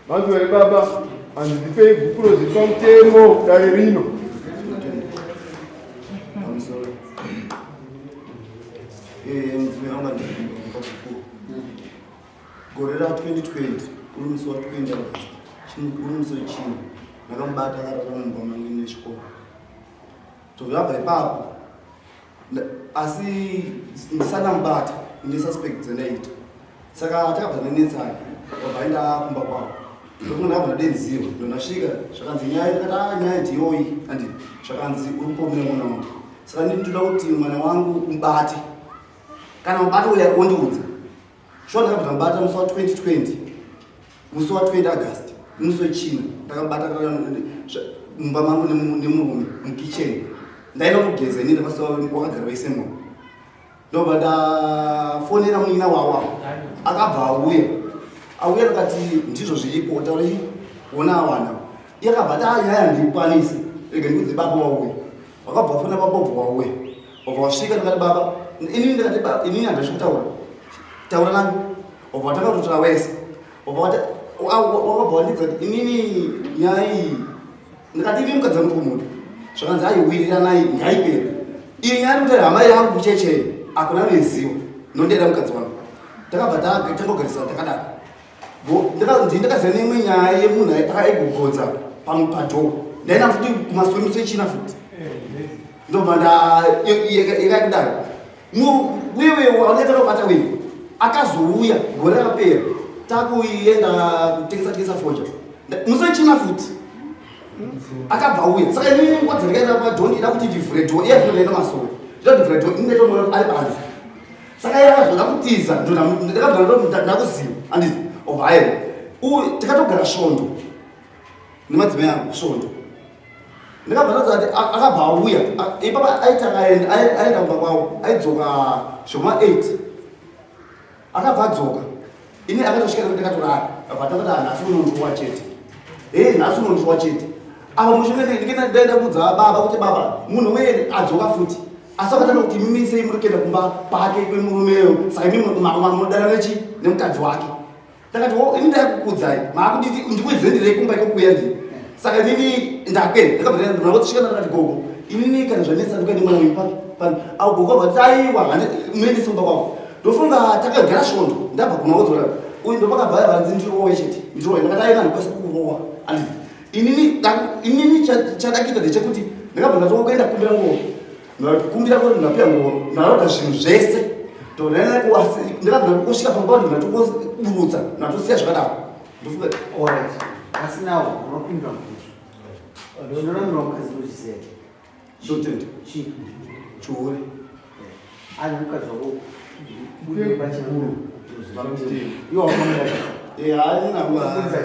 Vantu vari baba handipei gukuro zvepamutemo dare rino. Gore ra 2020 uri musi wa 20 August uri musi wechina ndakamubata akarara mumba mangu nechikoro tobvabva ipapo asi ndisana mubata ndisuspect dzenaita saka takabva nenetsani wabva enda kumba kwavo ndokuti ndabva ndadenziwa ndonasvika zvakanzi nyaya ikati nyaya ndiyoyi andi zvakanzi uri kuomera mwana wangu saka ndinoda kuti mwana wangu umubate kana mubata uya ondiudza sho ndakabva ndambata musi wa 2020 musi wa 20 August musi wechina ndakabata mumba mangu nemurume mukitchen ndaenda kugeza ini ndakasiwa wakagara vaisemo ndobva ndafonera munyina wawa akabva auya akati ndizvo zviripo tauri ona awana iye akabva ati nyaya ndikwanise rege ndikudze baba wauya wakabva wafona baba ubva wauya wabva wasvika ndikati baba inini ndikati baba inini handazvi kutaura taura nani wabva watakatotora wese wabva wandidza kuti inini nyaya iyi ndikati ini mukadzi wangu zvakanzi aiwiriranayi ngaipera iyi nyaya kuti hama yangu kucheche akuna nezivo nondeda mukadzi wangu takabva tangogarisana takadaro ndakaziva neimwe nyaya yemunhu akaigogodza padhoo ndaenda futi kumastori musechina futi ndobva yakakudaro wewe waunoita nobata wei akazouya gore rakapera takuenda kutengesa foja musechina futi akabva uya saka inini ngwadza ndikaenda padhoo ndida kuti ndivhure dhoo iye zvinoenda masoro ndida ndivhure dhoo inetoona ari banzi saka iye akazvoda kutiza ndakabva ndakuziva handiti obvaye tikatogara svondo nemadzimai angu svondo ndakabva ndaza kuti akabva auya ipapa aita kumba kwavo aidzoka zvoma 8 akabva adzoka ini akatosvika kuti ndakatorara abva takati nhasi unondiwa chete nhasi unondiwa chete apa mushure ndaenda kudza baba kuti baba munhu weye adzoka futi asi akatanda kuti mimi sei muri kuenda kumba pake kwemurumeyo saka mimi munodana nemukadzi wake takati ini ndakukudzai maakuditi ndikudzendirei kumba ikokuya ndi saka inini ndakwenda ndakabva ndakatosvika ndakati gogo inini kana zvanetsa ndikuenda mwana wenyu pani au gogo abva kuti aiwa muendese kumba kwavo ndofunga takagara svondo ndabva kunaodzora uyu ndopakabva hanzi ndirowe chete ndirowe ndakati aina ndikwasa kurowa anditi inini chadakiita ndechekuti ndakabva ndatoka kuenda kumbira ngoro ndakumbira kuti ndapia ngoro ndaroda zvinhu zvese ndakabva kusvika pangauti ndatoburutsa ndatosiya zvakadaro ndofunga asi nawo unopindwa mubvunzo ndinoramira mukadzi wozviziva ndotenda chii chiure ani mukadzi wako budimba chikuru iwo wamonera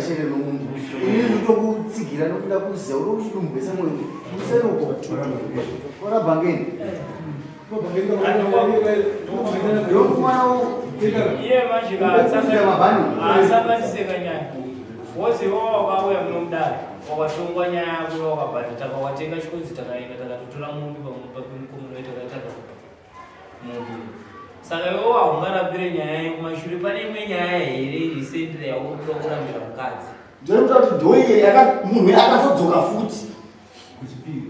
chere nomunhu ini nditokutsigira nokuda kuziva uri kuchidumbwesa mwenyu musenoko orabhangeni iye mashikaasabatisekanyaya wose wawakauya munomudare wakatongwa nyaya yako wakabhatitaka watenga chikonzi takaenda takatotora mumbi pamunoita takatoka mumbi saka iwo haungarapire nyaya yekumashure pane imwe nyaya here irisendire yaurikuda kurambira mukadzi ndinokuta kuti ndoiye munhu akazodzoka futi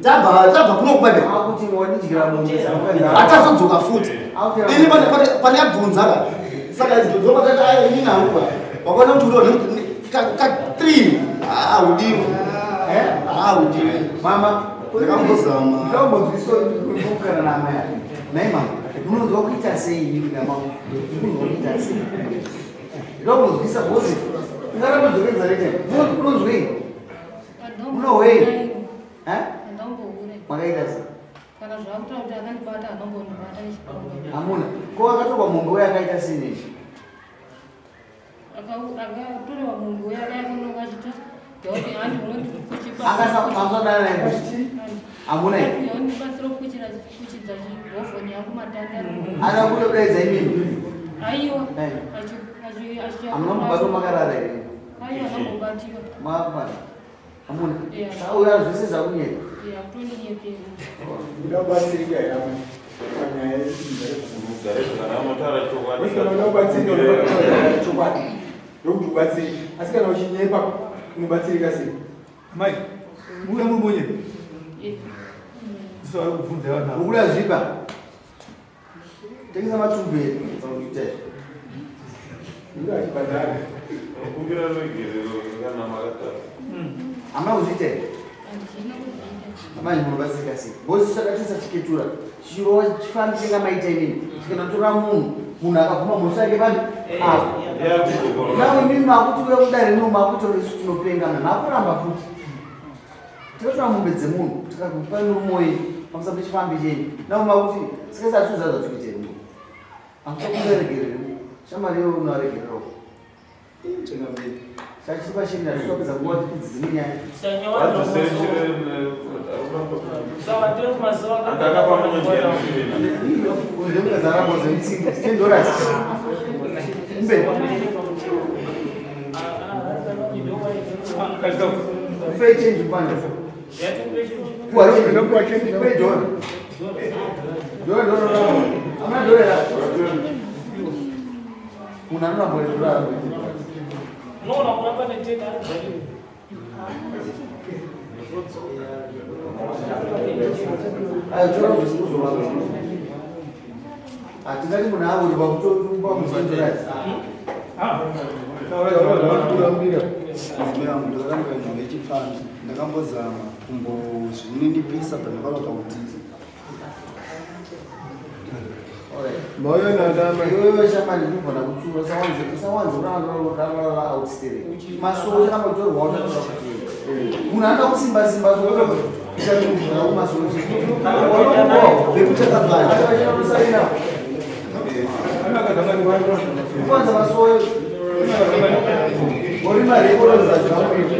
tabva kunokubada akazodzoka futi ini pane abvunzaka saka ndobatati aya ini nanuka wakaona kuti ka3 udiwe udiwe mama ndakambozama ndakambozvisokukana namaya naima munonzwa kuita sei ininamau munonzwa kuita sei ndakambozvisa bhozi ngarambodzokedzare unonzwei unohwei makaita sei hamuna ko akatorwa munhu uye akaita sei akasamudana naye hamuna ana kutodaidza imini hamuna mubato makarara here makakwana Amuna. Saka uyazwisisa kunyeka. Ndinobatsirika here panyaya chokwadi ndokuti ubatsiri asi kana uchinyepa unobatsirika sei mai muya mumbonye isoari kubvunza vanhu Ukula zvipa. Tengesa matumberi pakuita. urachibhadhara Ama uzite. Amai munobatsirika sei. Bosi saka tisatiketura. Chiro chifambi chingamaita inini. Tikanotora munhu akaguma musake vanhu. Nawe mimi makuti uya kudare no makuti resu tinopengana. Nakuramba futi. Tinotora mombe dzemunhu tikakupa nomoi pamusaba chifambi chenyu. Nawe makuti sikasatuza zvatukuite munhu. Amusakuregerere. Shamari yo unoregerero. Chengameni. Sachipa chini natopedza nguva tidzidziminyaya. Ndemukazaramo zemutsinga $10. Umbe. Pay change panda. Kwa change. Pay $1. $1. Amna $1. Unanunua bole $1. No, nakuramba netenda. Ayo tora kuzikuzo wako. Atingati munhu auri pakutotumba muzanjirazi. kurambira Mazime yangu ndakaramba ngechifambi ndakambozama kumbozvininipisa pandakaloka kutiza. mauya nadama Iwewe shamani ndibona kutsura sawanze kurara outstere. Masoro akambotorwa utatora kuti. Munhu anda kusimba simba zvokuti ishatumvura kumasoro chii. Bekuchakabhanya. Achinosaina. Kwanza masoro. Uri marekoro zvakamboita.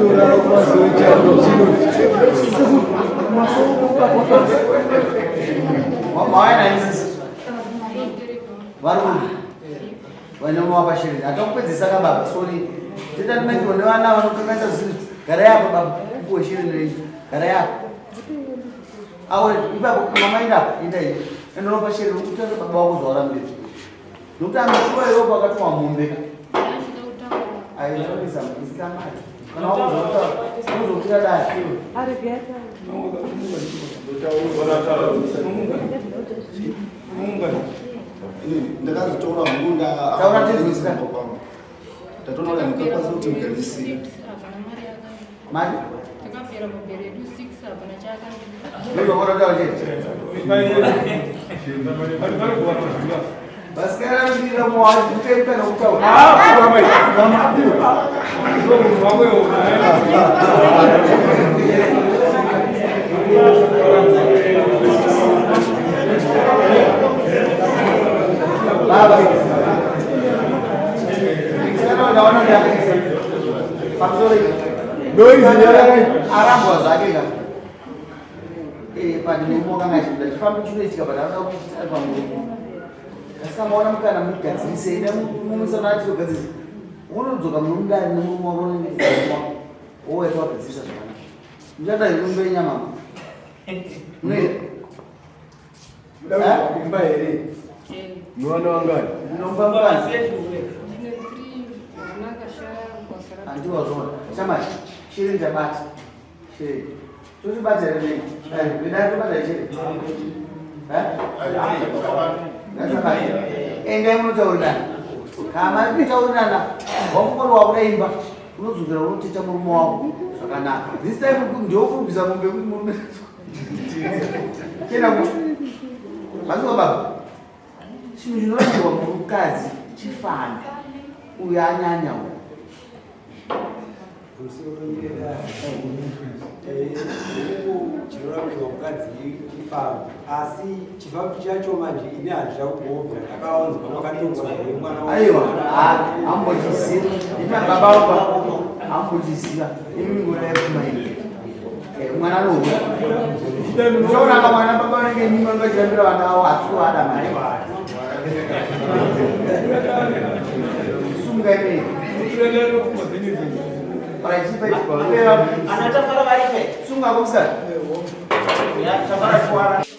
ndorara kumasoro chando chino Mawana isisi. Varume. Vanoma vapashiri. Atakupedzisa kababa. Sorry. Tita ndinenge nevana vanokanganisa zvinhu. Gara yapo baba. Kupuwe shiri nei. Gara yapo. Awe ipapo mama indapo enda hiyo. Ndinopa shiri ukutanga baba wako zvawara mberi. Nokuti ameshuva iropa akatuma mombe. Aizvisa mari. Kana wakuzota uzokira dai. Ndakazotora ngunda Taura tezwisisa. Tatoona mukakwazi kuti mugandisire. Mari. Takapera maberedu 6 hapana chakandira. Ndiko korotaura chete. Basikara ndira mwazi kutemka nokutaura. Baba. Sikana ndaona ndia. Pamsori. Arambwa zvake ka. Pani mumoka ngachida chifambi chinoitika padanoda kuchita pamuromo. Kasika maona mukana mugadzirise ida mumusana ati kugadzisa. Unodzoka munundani nemurume wako unenge wowe wagadzirisa zvakanaka. Ndichada irumbe nyama. Noita. imba here mwana wangani Nomba mukana. Ndine 3 mwana akashaya kwasara. Andiwa zvona. Chamai. Shiri ndabata. Shiri. Tochibata here nei. Vedai tobata chiri. Endai munotaurirana. Kama kutaurirana wamukorwa kudaimba unodzokera unoteta murume wako zvakanaka. This time ndokurubisa mombe kuti murume chena kuti mazuva baba chinhu chinorandirwa murukadzi chifana uyo anyanya uyo chinorambirwa mukadzi chifambi asi chifambi chacho manje ine hazvida kuobva takawanzwa makatonzwa mwana aiwa ambochiziva ina baba wako ambochiziva imingona yekumaini mwana anohuya uchaona kamwana baba vanenge nyima ngachirambira vana vavo atsuwa ada mari Sunga ini. Anatafara bari pe. Sunga komsa. Ya, tabara suara.